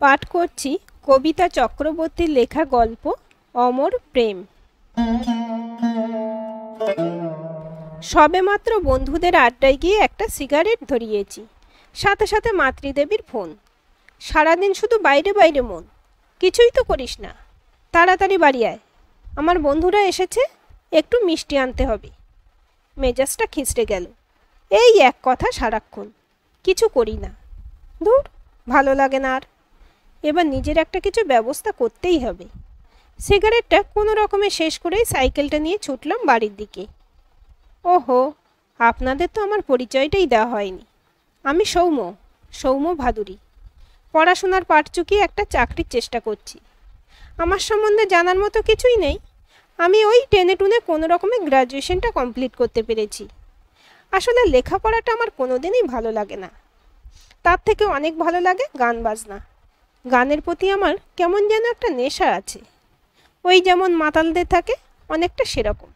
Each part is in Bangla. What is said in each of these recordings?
পাঠ করছি কবিতা চক্রবর্তীর লেখা গল্প অমর প্রেম। সবেমাত্র বন্ধুদের আড্ডায় গিয়ে একটা সিগারেট ধরিয়েছি, সাথে সাথে মাতৃদেবীর ফোন। সারাদিন শুধু বাইরে বাইরে মন, কিছুই তো করিস না, তাড়াতাড়ি বাড়ি আয়, আমার বন্ধুরা এসেছে, একটু মিষ্টি আনতে হবে। মেজাজটা খিঁচড়ে গেল। এই এক কথা সারাক্ষণ, কিছু করি না, ধুর, ভালো লাগে না আর। এবার নিজের একটা কিছু ব্যবস্থা করতেই হবে। সিগারেটটা কোনো রকমে শেষ করেই সাইকেলটা নিয়ে ছুটলাম বাড়ির দিকে। ওহো, আপনাদের তো আমার পরিচয়টাই দেওয়া হয়নি। আমি সৌম্য ভাদুরী। পড়াশোনার পাট চুকিয়ে একটা চাকরির চেষ্টা করছি। আমার সম্বন্ধে জানার মতো কিছুই নেই। আমি ওই টেনে টুনে কোনো রকমে গ্র্যাজুয়েশনটা কমপ্লিট করতে পেরেছি। আসলে লেখাপড়াটা আমার কোনোদিনই ভালো লাগে না, তার থেকে অনেক ভালো লাগে গান বাজনা। গানের প্রতি আমার কেমন যেন একটা নেশা আছে, ওই যেমন মাতালদের থাকে, অনেকটা সেরকম।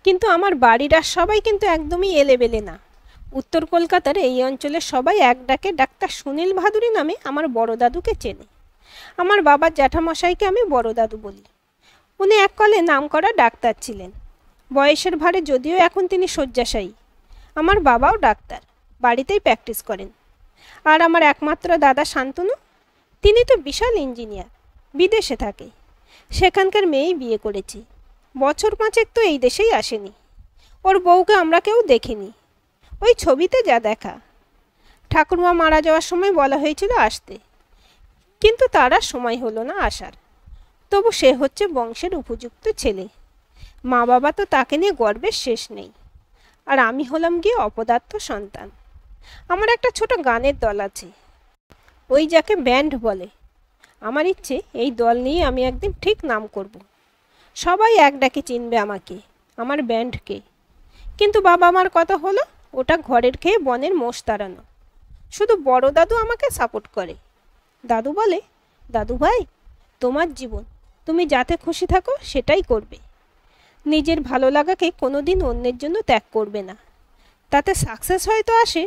কিন্তু আমার বাড়ির আর সবাই কিন্তু একদমই এলেবেলে না। উত্তর কলকাতার এই অঞ্চলের সবাই এক ডাকে ডাক্তার সুনীল ভাদুরী নামে আমার বড় দাদুকে চেনে। আমার বাবার জ্যাঠামশাইকে আমি বড় দাদু বলি। উনি এককালে নামকরা ডাক্তার ছিলেন। বয়সের ভারে যদিও এখন তিনি শয্যাশায়ী। আমার বাবাও ডাক্তার, বাড়িতেই প্র্যাকটিস করেন। আর আমার একমাত্র দাদা শান্তনু, তিনি তো বিশাল ইঞ্জিনিয়ার, বিদেশে থাকে। সেখানকার মেয়েই বিয়ে করেছি। বছর পাঁচেক তো এই দেশেই আসেনি। ওর বউকে আমরা কেউ দেখিনি, ওই ছবিতে যা দেখা। ঠাকুরমা মারা যাওয়ার সময় বলা হয়েছিল আসতে, কিন্তু তার আর সময় হলো না আসার। তবু সে হচ্ছে বংশের উপযুক্ত ছেলে। মা বাবা তো তাকে নিয়ে গর্বের শেষ নেই। আর আমি হলাম গিয়ে অপদার্থ সন্তান। আমার একটা ছোট গানের দল আছে, ওই যাকে ব্যান্ড বলে। আমার ইচ্ছে এই দল নিয়ে আমি একদিন ঠিক নাম করব। সবাই এক ডাকে চিনবে আমাকে, আমার ব্যান্ডকে। কিন্তু বাবা মার কথা হলো ওটা ঘরের খেয়ে বনের মোষ তাড়ানো। শুধু বড় দাদু আমাকে সাপোর্ট করে। দাদু বলে, দাদু ভাই, তোমার জীবন, তুমি যাতে খুশি থাকো সেটাই করবে। নিজের ভালো লাগাকে কোনোদিন অন্যের জন্য ত্যাগ করবে না। তাতে সাকসেস হয়তো আসে,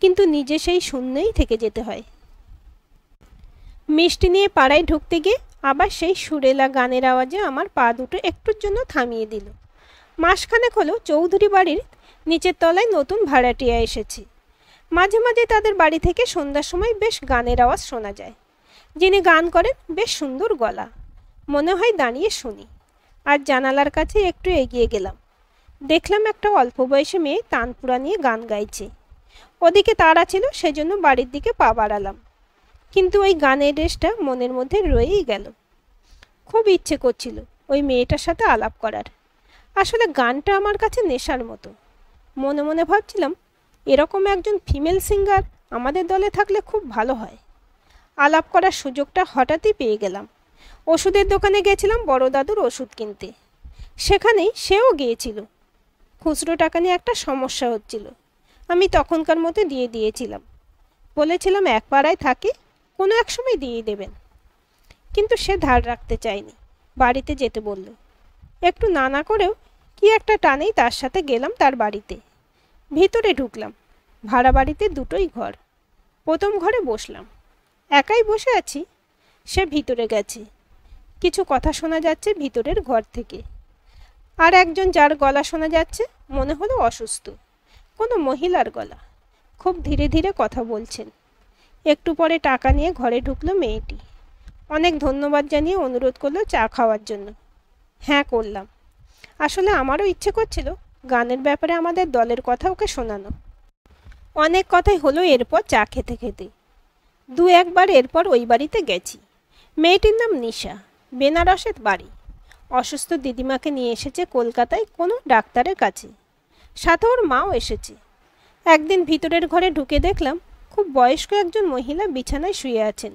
কিন্তু নিজে সেই শূন্যেই থেকে যেতে হয়। মিষ্টি নিয়ে পাড়ায় ঢুকতে গিয়ে আবার সেই সুরেলা গানের আওয়াজে আমার পা দুটো একটুর জন্য থামিয়ে দিল। মাসখানেক হলো চৌধুরী বাড়ির নিচের তলায় নতুন ভাড়াটিয়া এসেছে। মাঝে মাঝে তাদের বাড়ি থেকে সন্ধ্যার সময় বেশ গানের আওয়াজ শোনা যায়। যিনি গান করেন বেশ সুন্দর গলা, মনে হয় দাঁড়িয়ে শুনি। আর জানালার কাছে একটু এগিয়ে গেলাম, দেখলাম একটা অল্প বয়সী মেয়ে তানপুরা নিয়ে গান গাইছে। ওদিকে তাড়া ছিল, সেজন্য বাড়ির দিকে পা বাড়ালাম। কিন্তু ওই গানের রেশটা মনের মধ্যে রয়েই গেল। খুব ইচ্ছে করছিল ওই মেয়েটার সাথে আলাপ করার। আসলে গানটা আমার কাছে নেশার মতো। মনে মনে ভাবছিলাম, এরকম একজন ফিমেল সিঙ্গার আমাদের দলে থাকলে খুব ভালো হয়। আলাপ করার সুযোগটা হঠাৎই পেয়ে গেলাম। ওষুধের দোকানে গেছিলাম বড় দাদুর ওষুধ কিনতে। সেখানেই সেও গিয়েছিল। খুচরো টাকা নিয়ে একটা সমস্যা হচ্ছিল। আমি তখনকার মতো দিয়ে দিয়েছিলাম। বলেছিলাম এক পাড়ায় থাকে, কোনো এক সময় দিয়ে দেবেন। কিন্তু সে ধার রাখতে চায়নি, বাড়িতে যেতে বলল। একটু নানা করেও কি একটা টানেই তার সাথে গেলাম তার বাড়িতে। ভিতরে ঢুকলাম। ভাড়া বাড়িতে দুটোই ঘর। প্রথম ঘরে বসলাম। একাই বসে আছি। সে ভিতরে গেছে। কিছু কথা শোনা যাচ্ছে ভিতরের ঘর থেকে। আর একজন যার গলা শোনা যাচ্ছে, মনে হলো অসুস্থ, কোনো মহিলার গলা। খুব ধীরে ধীরে কথা বলছেন। একটু পরে টাকা নিয়ে ঘরে ঢুকলো মেয়েটি। অনেক ধন্যবাদ জানিয়ে অনুরোধ করলো চা খাওয়ার জন্য। হ্যাঁ করলাম। আসলে আমারও ইচ্ছে করছিল গানের ব্যাপারে আমাদের দলের কথা ওকে শোনানো। অনেক কথাই হলো এরপর চা খেতে খেতে। দু একবার এরপর ওই বাড়িতে গেছি। মেয়েটির নাম নিশা, বেনারসের বাড়ি। অসুস্থ দিদিমাকে নিয়ে এসেছে কলকাতায় কোনো ডাক্তারের কাছে। সাথে ওর মাও এসেছে। একদিন ভিতরের ঘরে ঢুকে দেখলাম খুব বয়স্ক একজন মহিলা বিছানায় শুয়ে আছেন।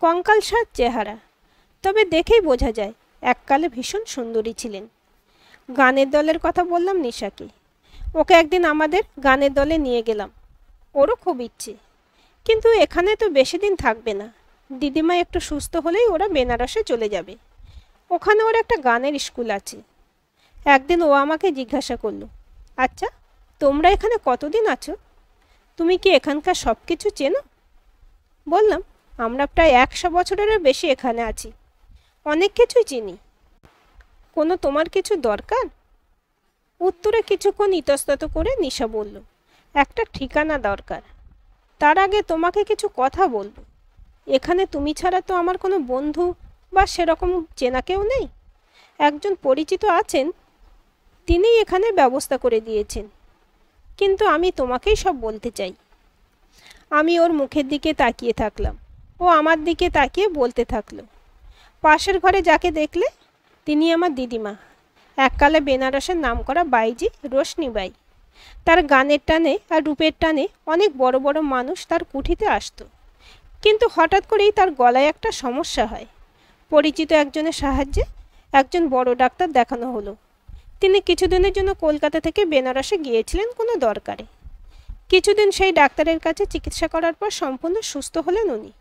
কঙ্কালসার চেহারা, তবে দেখেই বোঝা যায় এককালে ভীষণ সুন্দরী ছিলেন। গানের দলের কথা বললাম নিশাকে। ওকে একদিন আমাদের গানের দলে নিয়ে গেলাম। ওরও খুব ইচ্ছে, কিন্তু এখানে তো বেশি দিন থাকবে না। দিদিমা একটু সুস্থ হলেই ওরা বেনারসে চলে যাবে। ওখানে ওর একটা গানের স্কুল আছে। একদিন ও আমাকে জিজ্ঞাসা করলো, আচ্ছা তোমরা এখানে কতদিন আছো? তুমি কি এখানকার সব কিছু চেনো? বললাম, আমরা প্রায় 100 বছরেরও বেশি এখানে আছি, অনেক কিছুই চিনি। কোনো তোমার কিছু দরকার? উত্তরে কিছুক্ষণ ইতস্তত করে নিশা বলল, একটা ঠিকানা দরকার। তার আগে তোমাকে কিছু কথা বলবো। এখানে তুমি ছাড়া তো আমার কোনো বন্ধু বা সেরকম চেনা কেউ নেই। একজন পরিচিত আছেন, তিনি এখানে ব্যবস্থা করে দিয়েছেন, কিন্তু আমি তোমাকেই সব বলতে চাই। আমি ওর মুখের দিকে তাকিয়ে থাকলাম, ও আমার দিকে তাকিয়ে বলতে থাকলো, পাশের ঘরে যাকে দেখলে তিনি আমার দিদিমা, এককালে বেনারসের নামকরা বাইজি রোশনিবাই। তার গানের টানে আর রূপের টানে অনেক বড় বড় মানুষ তার কুঠিতে আসতো, কিন্তু হঠাৎ করেই তার গলায় একটা সমস্যা হয়। পরিচিত একজনের সাহায্যে একজন বড় ডাক্তার দেখানো হলো। তিনি কিছুদিনের জন্য কলকাতা থেকে বেনারসে গিয়েছিলেন কোনো দরকারে। কিছুদিন সেই ডাক্তারের কাছে চিকিৎসা করার পর সম্পূর্ণ সুস্থ হলেন উনি।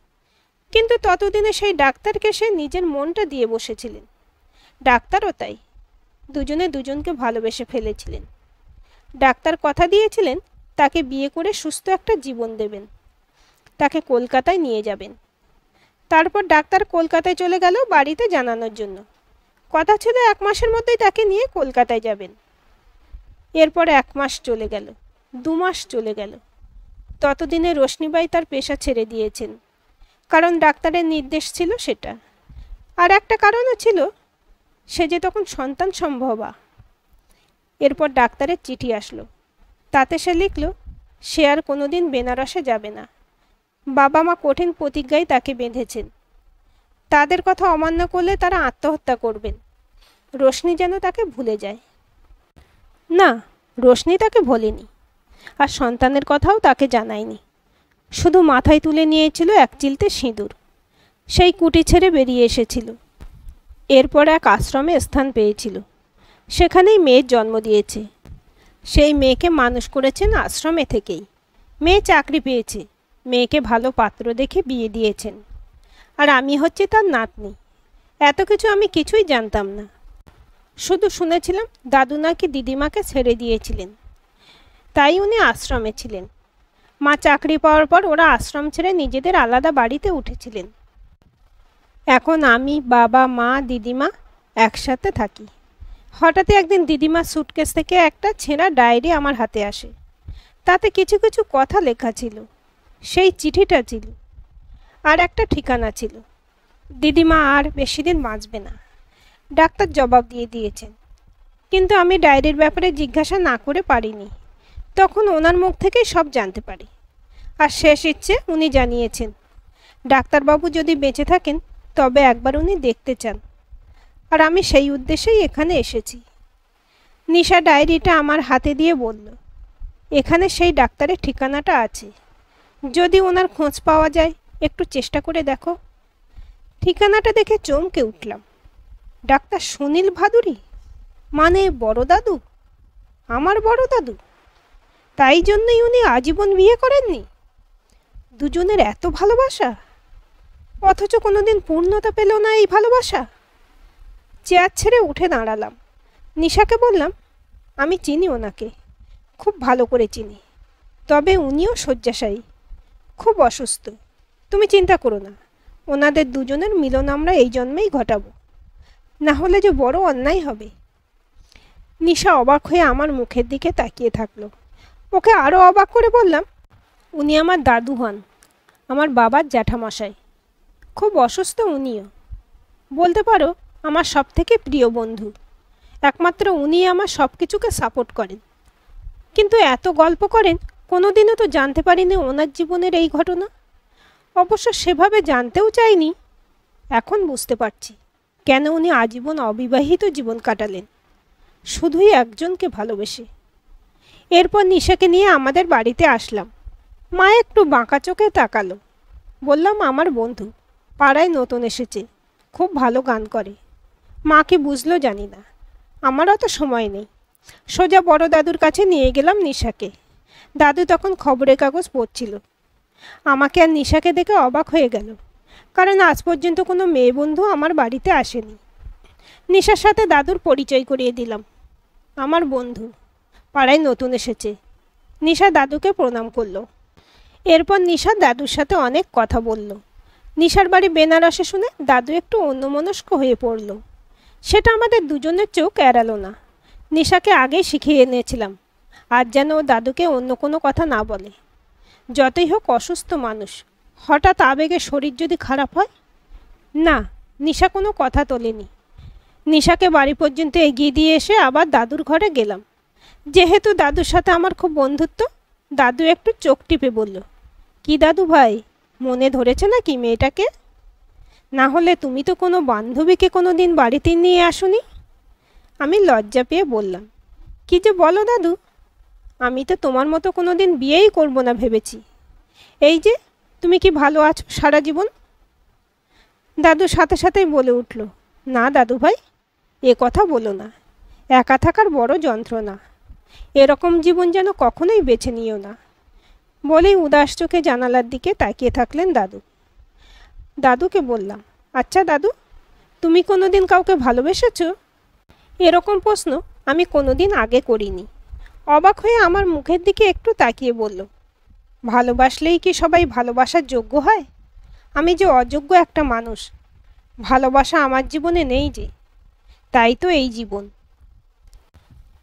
কিন্তু ততদিনে সেই ডাক্তারকে সে নিজের মনটা দিয়ে বসেছিলেন। ডাক্তারও তাই, দুজনে দুজনকে ভালোবেসে ফেলেছিলেন। ডাক্তার কথা দিয়েছিলেন তাকে বিয়ে করে সুস্থ একটা জীবন দেবেন, তাকে কলকাতায় নিয়ে যাবেন। তারপর ডাক্তার কলকাতায় চলে গেল বাড়িতে জানানোর জন্য। কথা ছিল 1 মাসের মধ্যেই তাকে নিয়ে কলকাতায় যাবেন। এরপর 1 মাস চলে গেল, 2 মাস চলে গেল। ততদিনে রোশনিবাই তার পেশা ছেড়ে দিয়েছেন, কারণ ডাক্তারের নির্দেশ ছিল সেটা। আর একটা কারণও ছিল, সে যে তখন সন্তান সম্ভবা। এরপর ডাক্তারের চিঠি আসলো, তাতে সে লিখল সে আর কোনোদিন বেনারসে যাবে না। বাবা মা কঠিন প্রতিজ্ঞায় তাকে বেঁধেছেন, তাদের কথা অমান্য করলে তারা আত্মহত্যা করবেন। রোশনি যেন তাকে ভুলে যায়। না, রোশনি তাকে ভোলেনি, আর সন্তানের কথাও তাকে জানায়নি। শুধু মাথায় তুলে নিয়েছিল 1 চিলতে সিঁদুর। সেই কুটি ছেড়ে বেরিয়ে এসেছিল। এরপর এক আশ্রমে স্থান পেয়েছিল, সেখানেই মেয়ের জন্ম দিয়েছে। সেই মেয়েকে মানুষ করেছেন আশ্রমে থেকেই। মেয়ে চাকরি পেয়েছে, মেয়েকে ভালো পাত্র দেখে বিয়ে দিয়েছেন। আর আমি হচ্ছি তার নাতনি। এত কিছু আমি কিছুই জানতাম না, শুধু শুনেছিলাম দাদু নাকি দিদিমাকে ছেড়ে দিয়েছিলেন, তাই উনি আশ্রমে ছিলেন। মা চাকরি পাওয়ার পর ওরা আশ্রম ছেড়ে নিজেদের আলাদা বাড়িতে উঠেছিলেন। এখন আমি, বাবা, মা, দিদিমা একসাথে থাকি। হঠাৎই একদিন দিদিমার সুটকেস থেকে একটা ছেঁড়া ডায়েরি আমার হাতে আসে। তাতে কিছু কিছু কথা লেখা ছিল, সেই চিঠিটা ছিল, আর একটা ঠিকানা ছিল। দিদিমা আর বেশি দিন বাঁচবে না, ডাক্তার জবাব দিয়ে দিয়েছেন। কিন্তু আমি ডায়েরির ব্যাপারে জিজ্ঞাসা না করে পারিনি। তখন ওনার মুখ থেকেই সব জানতে পারি। আর শেষ ইচ্ছে উনি জানিয়েছেন, ডাক্তারবাবু যদি বেঁচে থাকেন তবে একবার উনি দেখতে চান। আর আমি সেই উদ্দেশ্যেই এখানে এসেছি। নিশা ডায়েরিটা আমার হাতে দিয়ে বলল, এখানে সেই ডাক্তারের ঠিকানাটা আছে, যদি ওনার খোঁজ পাওয়া যায় একটু চেষ্টা করে দেখো। ঠিকানাটা দেখে চমকে উঠলাম। ডাক্তার সুনীল ভাদুরী, মানে বড় দাদু, আমার বড় দাদু। তাই জন্যই উনি আজীবন বিয়ে করেননি। দুজনের এত ভালোবাসা, অথচ কোনোদিন পূর্ণতা পেল না এই ভালোবাসা। চেয়ার ছেড়ে উঠে দাঁড়ালাম। নিশাকে বললাম, আমি চিনি ওনাকে, খুব ভালো করে চিনি। তবে উনিও শয্যাশায়ী, খুব অসুস্থ। তুমি চিন্তা করো না, ওনাদের দুজনের মিলন আমরা এই জন্মেই ঘটাবো, না হলে যে বড় অন্যায় হবে। নিশা অবাক হয়ে আমার মুখের দিকে তাকিয়ে থাকলো। ওকে আরও অবাক করে বললাম, উনি আমার দাদু হন, আমার বাবার জ্যাঠামশাই। খুব অসুস্থ উনিও, বলতে পারো আমার সবথেকে প্রিয় বন্ধু। একমাত্র উনি আমার সব কিছুকে সাপোর্ট করেন। কিন্তু এত গল্প করেন, কোনোদিনও তো জানতে পারিনি ওনার জীবনের এই ঘটনা। অবশ্য সেভাবে জানতেও চাইনি। এখন বুঝতে পারছি কেন উনি আজীবন অবিবাহিত জীবন কাটালেন, শুধুই একজনকে ভালোবেসে। এরপর নিশাকে নিয়ে আমাদের বাড়িতে আসলাম। মা একটু বাঁকা চোখে তাকালো। বললাম, আমার বন্ধু, পাড়ায় নতুন এসেছে, খুব ভালো গান করে। মা কি বুঝলো জানি না, আমার অত সময় নেই। সোজা বড় দাদুর কাছে নিয়ে গেলাম নিশাকে। দাদু তখন খবরের কাগজ পড়ছিল। আমাকে আর নিশাকে দেখে অবাক হয়ে গেল, কারণ আজ পর্যন্ত কোনো মেয়ে বন্ধু আমার বাড়িতে আসেনি। নিশার সাথে দাদুর পরিচয় করিয়ে দিলাম। আমার বন্ধু, পাড়ায় নতুন এসেছে। নিশা দাদুকে প্রণাম করলো। এরপর নিশা দাদুর সাথে অনেক কথা বলল। নিশার বাড়ি বেনারসে শুনে দাদু একটু অন্যমনস্ক হয়ে পড়ল। সেটা আমাদের দুজনের চোখ এড়ালো না। নিশাকে আগেই শিখিয়ে এনেছিলাম, আজ যেন ও দাদুকে অন্য কোনো কথা না বলে। যতই হোক অসুস্থ মানুষ, হঠাৎ আবেগে শরীর যদি খারাপ হয়। না, নিশা কোনো কথা তোলেনি। নিশাকে বাড়ি পর্যন্ত এগিয়ে দিয়ে এসে আবার দাদুর ঘরে গেলাম। যেহেতু দাদুর সাথে আমার খুব বন্ধুত্ব, দাদু একটু চোখ টিপে বলল, কি দাদু ভাই, মনে ধরেছে নাকি মেয়েটাকে? না হলে তুমি তো কোনো বান্ধবীকে কোনো দিন বাড়িতে নিয়ে আসোনি। আমি লজ্জা পেয়ে বললাম, কি যে বলো দাদু, আমি তো তোমার মতো কোনো দিন বিয়েই করব না ভেবেছি। এই যে, তুমি কি ভালো আছো সারা জীবন? দাদু সাথে সাথেই বলে উঠল, না দাদু ভাই, এ কথা বলো না। একা থাকার বড় যন্ত্রণা। এরকম জীবন যেন কখনোই বেছে নিও না। বলেই উদাস চোখে জানালার দিকে তাকিয়ে থাকলেন দাদু। দাদুকে বললাম, আচ্ছা দাদু, তুমি কোনো দিন কাউকে ভালোবেসেছো? এরকম প্রশ্ন আমি কোনো দিন আগে করিনি। অবাক হয়ে আমার মুখের দিকে একটু তাকিয়ে বলল, ভালোবাসলেই কি সবাই ভালোবাসার যোগ্য হয়? আমি যে অযোগ্য একটা মানুষ। ভালোবাসা আমার জীবনে নেই যে, তাই তো এই জীবন।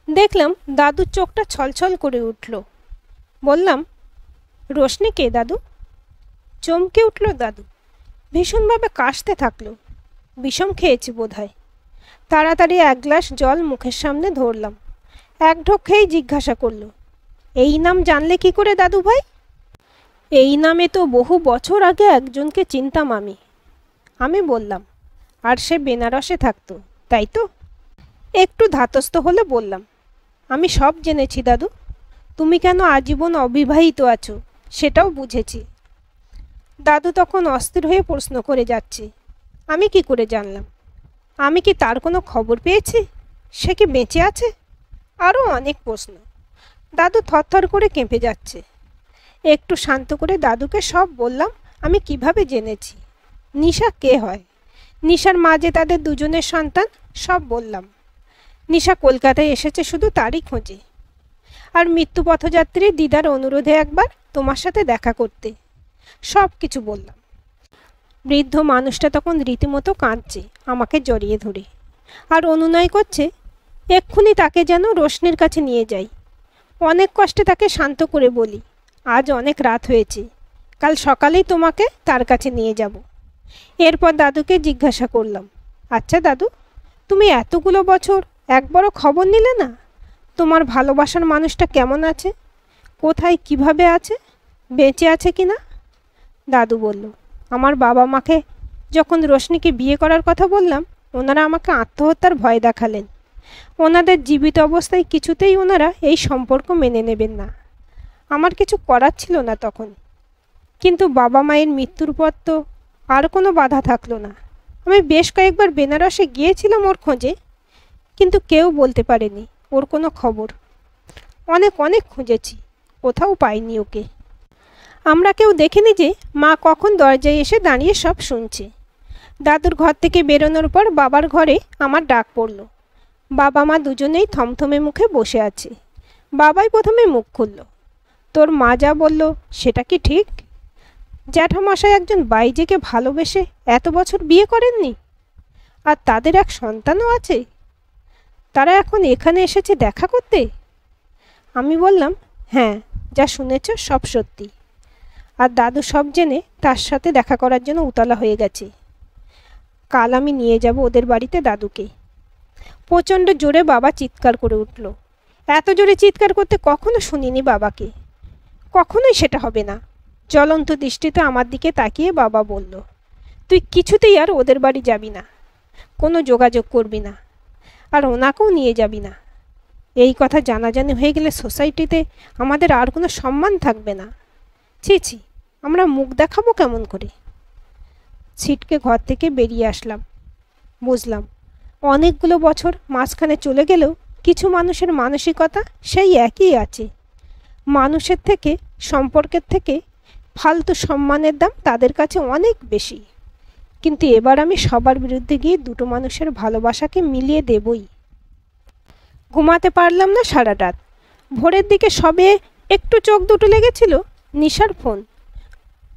দেখলাম দাদুর চোখটা ছলছল করে উঠল। বললাম, রোশনি কে দাদু? চমকে উঠল দাদু, ভীষণভাবে কাশতে থাকলো। বিষম খেয়েছি বোধহয়। তাড়াতাড়ি এক গ্লাস জল মুখের সামনে ধরলাম। এক ঢোক খেয়েই জিজ্ঞাসা করল, এই নাম জানলে কি করে দাদু ভাই? এই নামে তো বহু বছর আগে একজনকে চিনতাম আমি। আমি বললাম, আর সে বেনারসে থাকতো, তাই তো? একটু ধাতস্থ হলে বললাম, আমি সব জেনেছি দাদু। তুমি কেন আজীবন অবিবাহিত আছো সেটাও বুঝেছি। দাদু তখন অস্থির হয়ে প্রশ্ন করে যাচ্ছে, আমি কি করে জানলাম? আমি কি তার কোনো খবর পেয়েছি? সে কি বেঁচে আছে? আরও অনেক প্রশ্ন। দাদু থরথর করে কেঁপে যাচ্ছে। একটু শান্ত করে দাদুকে সব বললাম আমি কিভাবে জেনেছি, নিশা কে হয়, নিশার মা যে তাদের দুজনের সন্তান, সব বললাম। নিশা কলকাতায় এসেছে শুধু তারই খোঁজে, আর মৃত্যু পথযাত্রী দিদার অনুরোধে একবার তোমার সাথে দেখা করতে। সব কিছু বললাম। বৃদ্ধ মানুষটা তখন রীতিমতো কাঁদছে আমাকে জড়িয়ে ধরে, আর অনুনয় করছে এক্ষুনি তাকে যেন রোশনির কাছে নিয়ে যাই। অনেক কষ্টে তাকে শান্ত করে বলি, আজ অনেক রাত হয়েছে, কাল সকালেই তোমাকে তার কাছে নিয়ে যাব। এরপর দাদুকে জিজ্ঞাসা করলাম, আচ্ছা দাদু, তুমি এতগুলো বছর একবারও খবর নিলে না? তোমার ভালোবাসার মানুষটা কেমন আছে, কোথায়, কিভাবে আছে, বেঁচে আছে কি না? দাদু বলল, আমার বাবা মাকে যখন রোশনিকে বিয়ে করার কথা বললাম, ওনারা আমাকে আত্মহত্যার ভয় দেখালেন। ওনাদের জীবিত অবস্থায় কিছুতেই ওনারা এই সম্পর্ক মেনে নেবেন না। আমার কিছু করার ছিল না তখন। কিন্তু বাবা মায়ের মৃত্যুর পর তো আর কোনো বাধা থাকলো না। আমি বেশ কয়েকবার বেনারসে গিয়েছিলাম ওর খোঁজে, কিন্তু কেউ বলতে পারেনি ওর কোনো খবর। অনেক অনেক খুঁজেছি, কোথাও পাইনি ওকে। আমরা কেউ দেখিনি যে মা কখন দরজায় এসে দাঁড়িয়ে সব শুনছে। দাদুর ঘর থেকে বেরোনোর পর বাবার ঘরে আমার ডাক পড়ল। বাবা মা দুজনেই থমথমে মুখে বসে আছে। বাবাই প্রথমে মুখ খুলল, তোর মা যা বলল সেটা কি ঠিক? জ্যাঠামশাই একজন বাইজিকে ভালোবেসে এত বছর বিয়ে করেননি, আর তাদের এক সন্তানও আছে। তারা এখন এখানে এসেছে দেখা করতে। আমি বললাম, হ্যাঁ, যা শুনেছ সব সত্যি। আর দাদু সব জেনে তার সাথে দেখা করার জন্য উতলা হয়ে গেছে। কাল আমি নিয়ে যাব ওদের বাড়িতে দাদুকে। প্রচণ্ড জোরে বাবা চিৎকার করে উঠল। এত জোরে চিৎকার করতে কখনো শুনিনি বাবাকে। কখনোই সেটা হবে না। জ্বলন্ত দৃষ্টিতে আমার দিকে তাকিয়ে বাবা বলল, তুই কিছুতেই আর ওদের বাড়ি যাবি না, কোনো যোগাযোগ করবি না, আর ওনাকেও নিয়ে যাবি না। এই কথা জানাজানি হয়ে গেলে সোসাইটিতে আমাদের আর কোনো সম্মান থাকবে না। ছি ছি, আমরা মুখ দেখাবো কেমন করে? ছিটকে ঘর থেকে বেরিয়ে আসলাম। বুঝলাম অনেকগুলো বছর মাঝখানে চলে গেলেও কিছু মানুষের মানসিকতা সেই একই আছে। মানুষের থেকে, সম্পর্কের থেকে ফালতু সম্মানের দাম তাদের কাছে অনেক বেশি। কিন্তু এবার আমি সবার বিরুদ্ধে গিয়ে দুটো মানুষের ভালোবাসাকে মিলিয়ে দেবই। ঘুমাতে পারলাম না সারা রাত। ভোরের দিকে সবে একটু চোখ দুটো লেগেছিল, নিশার ফোন।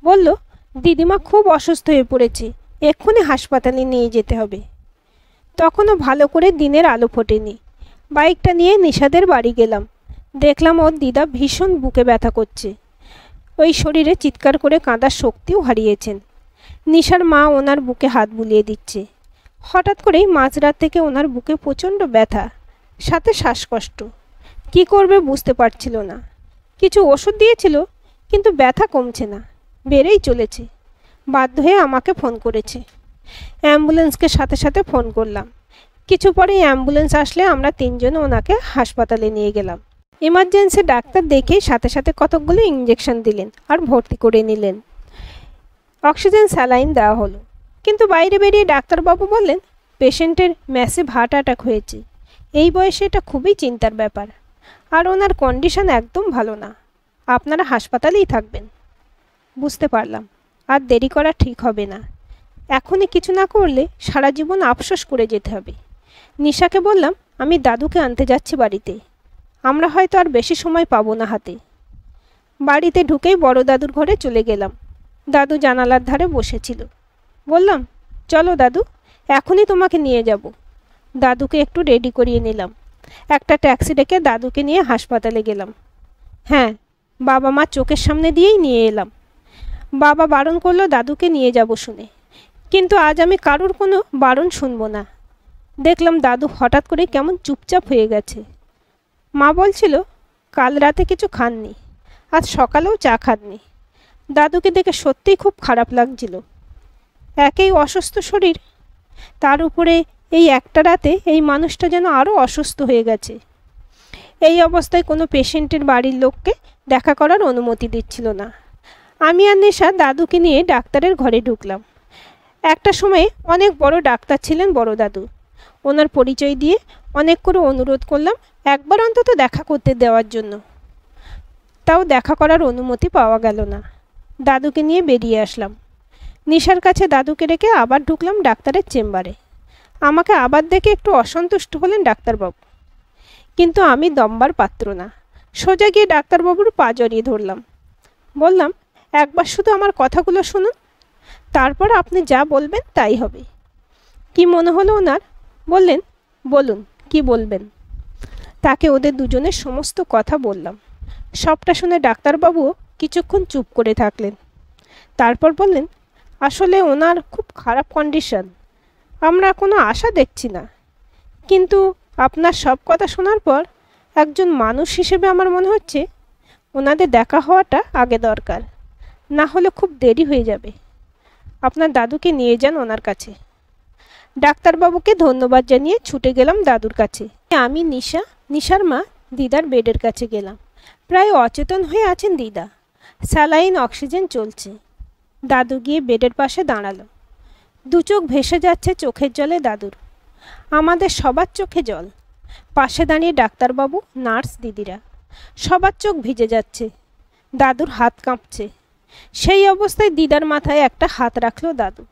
বলল, দিদিমা খুব অসুস্থ হয়ে পড়েছে, এক্ষুনি হাসপাতালে নিয়ে যেতে হবে। তখনও ভালো করে দিনের আলো ফোটেনি। বাইকটা নিয়ে নিশাদের বাড়ি গেলাম। দেখলাম ওর দিদা ভীষণ বুকে ব্যথা করছে। ওই শরীরে চিৎকার করে কাঁদার শক্তিও হারিয়েছেন। নিশার মা ওনার বুকে হাত বুলিয়ে দিচ্ছে। হঠাৎ করেই মাঝরাত থেকে ওনার বুকে প্রচণ্ড ব্যথা, সাথে শ্বাসকষ্ট। কি করবে বুঝতে পারছিল না। কিছু ওষুধ দিয়েছিল, কিন্তু ব্যথা কমছে না, বেড়েই চলেছে। বাধ্য হয়ে আমাকে ফোন করেছে। অ্যাম্বুলেন্সকে সাথে সাথে ফোন করলাম। কিছু পরেই অ্যাম্বুলেন্স আসলে আমরা তিনজন ওনাকে হাসপাতালে নিয়ে গেলাম। ইমার্জেন্সি ডাক্তার দেখেই সাথে সাথে কতকগুলো ইঞ্জেকশন দিলেন আর ভর্তি করে নিলেন। অক্সিজেন স্যালাইন দেওয়া হলো। কিন্তু বাইরে বেরিয়ে ডাক্তারবাবু বললেন পেশেন্টের ম্যাসিভ হার্ট অ্যাটাক হয়েছে। এই বয়সে এটা খুবই চিন্তার ব্যাপার, আর ওনার কন্ডিশন একদম ভালো না। আপনারা হাসপাতালেই থাকবেন। বুঝতে পারলাম আর দেরি করা ঠিক হবে না। এখনই কিছু না করলে সারা জীবন আফসোস করে যেতে হবে। নিশাকে বললাম আমি দাদুকে আনতে যাচ্ছি বাড়িতে। আমরা হয়তো আর বেশি সময় পাবো না হাতে। বাড়িতে ঢুকেই বড় দাদুর ঘরে চলে গেলাম। দাদু জানালার ধারে বসেছিল। বললাম চলো দাদু, এখনই তোমাকে নিয়ে যাব। দাদুকে একটু রেডি করিয়ে নিলাম। একটা ট্যাক্সি ডেকে দাদুকে নিয়ে হাসপাতালে গেলাম। হ্যাঁ, বাবা মা চোখের সামনে দিয়েই নিয়ে এলাম। বাবা বারণ করলো দাদুকে নিয়ে যাব শুনে, কিন্তু আজ আমি কারোর কোনো বারণ শুনবো না। দেখলাম দাদু হঠাৎ করে কেমন চুপচাপ হয়ে গেছে। মা বলছিল কাল রাতে কিছু খাননি, আজ সকালেও চা খাননি। দাদুকে দেখে সত্যিই খুব খারাপ লাগছিল। একেই অসুস্থ শরীর, তার উপরে এই একটা রাতে এই মানুষটা যেন আরও অসুস্থ হয়ে গেছে। এই অবস্থায় কোনো পেশেন্টের বাড়ির লোককে দেখা করার অনুমতি দিচ্ছিল না। আমি আর নিশা দাদুকে নিয়ে ডাক্তারের ঘরে ঢুকলাম। একটা সময়ে অনেক বড় ডাক্তার ছিলেন বড় দাদু। ওনার পরিচয় দিয়ে অনেক করে অনুরোধ করলাম একবার অন্তত দেখা করতে দেওয়ার জন্য। তাও দেখা করার অনুমতি পাওয়া গেল না। দাদুকে নিয়ে বেরিয়ে আসলাম। নিশার কাছে দাদুকে রেখে আবার ঢুকলাম ডাক্তারের চেম্বারে। আমাকে আবার দেখে একটু অসন্তুষ্ট হলেন ডাক্তারবাবু, কিন্তু আমি দমবার পাত্র না। সোজা গিয়ে ডাক্তারবাবুর পা জড়িয়ে ধরলাম। বললাম একবার শুধু আমার কথাগুলো শুনুন, তারপর আপনি যা বলবেন তাই হবে। কি মনে হলো ওনার? বললেন বলুন কি বলবেন। তাকে ওদের দুজনের সমস্ত কথা বললাম। সবটা শুনে ডাক্তারবাবুও কিছুক্ষণ চুপ করে থাকলেন। তারপর বললেন আসলে ওনার খুব খারাপ কন্ডিশন, আমরা কোনো আশা দেখছি না। কিন্তু আপনার সব কথা শোনার পর একজন মানুষ হিসেবে আমার মনে হচ্ছে ওনাদের দেখা হওয়াটা আগে দরকার, না হলে খুব দেরি হয়ে যাবে। আপনার দাদুকে নিয়ে যান ওনার কাছে। ডাক্তারবাবুকে ধন্যবাদ জানিয়ে ছুটে গেলাম দাদুর কাছে। আমি নিশার মা দিদার বেডের কাছে গেলাম। প্রায় অচেতন হয়ে আছেন দিদা। স্যালাইন অক্সিজেন চলছে। দাদু গিয়ে বেডের পাশে দাঁড়ালো। দু চোখ ভেসে যাচ্ছে চোখের জলে দাদুর। আমাদের সবার চোখে জল। পাশে দাঁড়িয়ে ডাক্তারবাবু, নার্স, দিদিরা, সবার চোখ ভিজে যাচ্ছে। দাদুর হাত কাঁপছে। সেই অবস্থায় দিদার মাথায় একটা হাত রাখলো দাদু,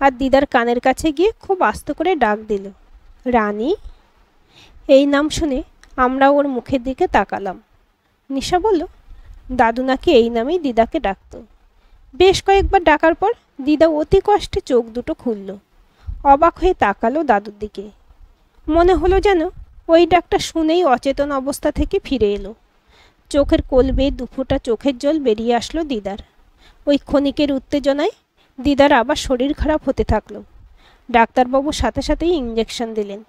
আর দিদার কানের কাছে গিয়ে খুব আস্তে করে ডাক দিল, রানী। এই নাম শুনে আমরা ওর মুখের দিকে তাকালাম। নিশা বলল দাদু নাকি এই নামেই দিদাকে ডাকত। বেশ কয়েকবার ডাকার পর দিদা অতি কষ্টে চোখ দুটো খুলল। অবাক হয়ে তাকালো দাদুর দিকে। মনে হলো যেন ওই ডাকটা শুনেই অচেতন অবস্থা থেকে ফিরে এলো। চোখের কোল বেয়ে দুফোঁটা চোখের জল বেরিয়ে আসলো দিদার। ওই ক্ষণিকের উত্তেজনায় দিদার আবার শরীর খারাপ হতে থাকলো। ডাক্তারবাবু সাথে সাথেই ইঞ্জেকশন দিলেন।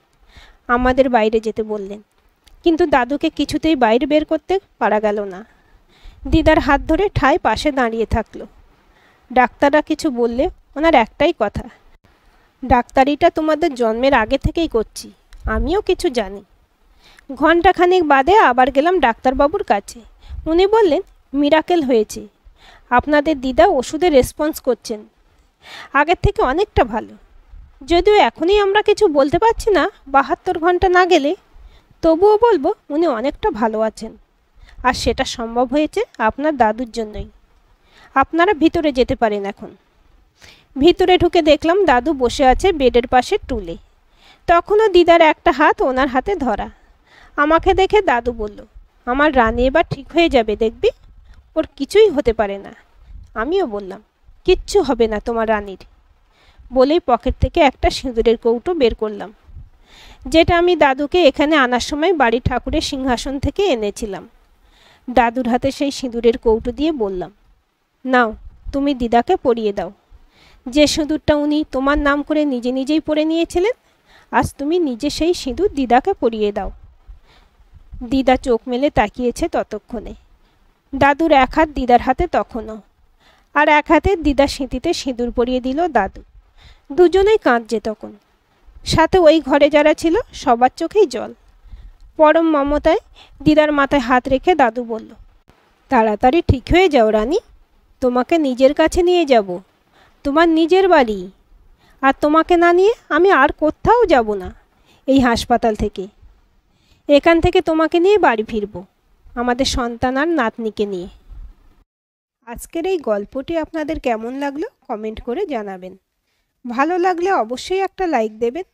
আমাদের বাইরে যেতে বললেন, কিন্তু দাদুকে কিছুতেই বাইরে বের করতে পারা গেল না। দিদার হাত ধরে ঠায় পাশে দাঁড়িয়ে থাকলো। ডাক্তাররা কিছু বললে ওনার একটাই কথা, ডাক্তারিটা তোমাদের জন্মের আগে থেকেই করছি, আমিও কিছু জানি। ঘণ্টাখানেক বাদে আবার গেলাম ডাক্তারবাবুর কাছে। উনি বললেন মিরাকেল হয়েছে, আপনাদের দিদা ওষুধে রেসপন্স করছেন, আগের থেকে অনেকটা ভালো। যদিও এখনই আমরা কিছু বলতে পারছি না 72 ঘন্টা না গেলে, তবুও বলবো উনি অনেকটা ভালো আছেন। আর সেটা সম্ভব হয়েছে আপনার দাদুর জন্যই। আপনারা ভিতরে যেতে পারেন এখন। ভিতরে ঢুকে দেখলাম দাদু বসে আছে বেডের পাশে টুলে। তখনও দিদার একটা হাত ওনার হাতে ধরা। আমাকে দেখে দাদু বলল, আমার রানী এবার ঠিক হয়ে যাবে, দেখবি, ওর কিছুই হতে পারে না। আমিও বললাম, কিচ্ছু হবে না তোমার রানীর। বলেই পকেট থেকে একটা সিঁদুরের কৌটো বের করলাম, যেটা আমি দাদুকে এখানে আনার সময় বাড়ির ঠাকুরের সিংহাসন থেকে এনেছিলাম। দাদুর হাতে সেই সিঁদুরের কৌটো দিয়ে বললাম, নাও তুমি দিদাকে পরিয়ে দাও। যে সিঁদুরটা উনি তোমার নাম করে নিজে নিজেই পরে নিয়েছিলেন, আজ তুমি নিজে সেই সিঁদুর দিদাকে পরিয়ে দাও। দিদা চোখ মেলে তাকিয়েছে ততক্ষণে। দাদুর এক হাত দিদার হাতে তখনও, আর এক হাতে দিদার সিঁথিতে সিঁদুর পরিয়ে দিল দাদু। দুজনেই কাঁদছে তখন। সাথে ওই ঘরে যারা ছিল সবার চোখেই জল। পরম মমতায় দিদার মাথায় হাত রেখে দাদু বলল, তাড়াতাড়ি ঠিক হয়ে যাও রানী, তোমাকে নিজের কাছে নিয়ে যাব, তোমার নিজের বাড়ি। আর তোমাকে না নিয়ে আমি আর কোথাও যাব না এই হাসপাতাল থেকে। এখান থেকে তোমাকে নিয়ে বাড়ি ফিরব, আমাদের সন্তান আর নাতনিকে নিয়ে। আজকের এই গল্পটি আপনাদের কেমন লাগলো কমেন্ট করে জানাবেন। ভালো লাগলে অবশ্যই একটা লাইক দেবেন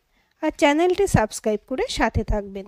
আর চ্যানেলটি সাবস্ক্রাইব করে সাথে থাকবেন।